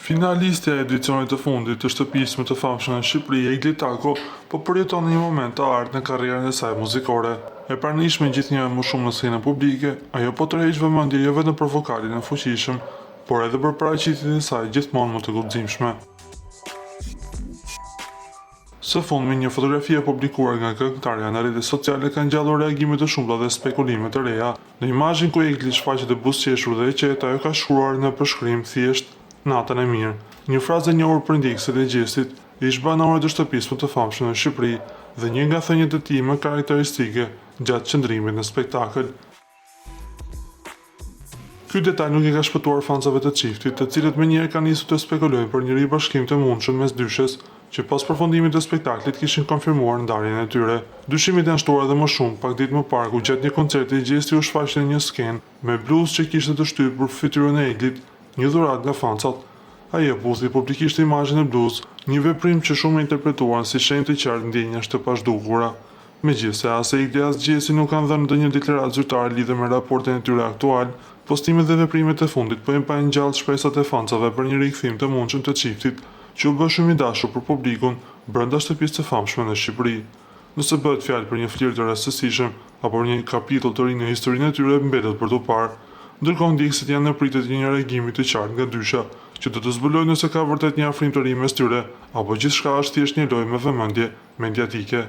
Finalistja e edicionit të fundit të shtëpisë më të famshme në Shqipëri, Egli Tako, po përjeton një moment të artë në karrierën e saj muzikore. E pranishme gjithnjë më shumë në skenën publike, ajo po tërheq vëmendje jo vetëm për vokalin e fuqishëm, por edhe për paraqitjet e saj gjithmonë më të guximshme. Së fundmi, një fotografi e publikuar nga këngëtarja në rrjetet sociale ka ngjallur reagime të shumta dhe spekulime të reja. Në imazhin ku Egli shfaqet e buzëqeshur dhe e qetë, ajo ka shkruar në përshkrim thjesht "Natën e mirë", një frazë e njohur për ndjekësit e gjestit, ish banore të shtëpisë më të famshme në Shqipëri dhe një nga thënjet e tij më karakteristike gjatë qëndrimit në spektakël. Ky detaj nuk i ka shpëtuar fansave të çiftit, të cilët menjëherë kanë nisur të spekulojnë për një ribashkim të mundshëm mes dyshes, që pas përfundimit të spektaklit kishin konfirmuar ndarjen e tyre. Dyshimit janë shtuar edhe më shumë, pak ditë më parë ku gjatë një koncerti gjesti u shfaq në një skenë me bluzë që kishte të shtypur për fytyrën e Eglit, një dhuratë nga fansat. Ai e puthi publikisht imazhin e bluzë, një veprim që shumë e interpretuan si shenjë të qartë ndjenjash të pazhdukura. Megjithëse as Egli as Gjesi nuk kanë dhënë ndonjë deklaratë zyrtare lidhur me raportin e tyre aktual, postimet dhe veprimet e fundit po e mbajnë gjallë shpresat e fansave për një rikthim të mundshëm të çiftit, që u bë shumë i dashur për publikun brenda shtëpisë të famshme në Shqipëri. Nëse bëhet fjalë për një flirt të rastësishëm apo për një kapitull të ri në historinë e tyre, mbetet për t'u parë. Ndërkohë ndjekësit janë në pritje të një reagimi të qartë nga dysha, që do të zbulojë nëse ka vërtet një afrim të ri mes tyre, apo gjithçka është thjesht një lojë me vëmendje mediatike.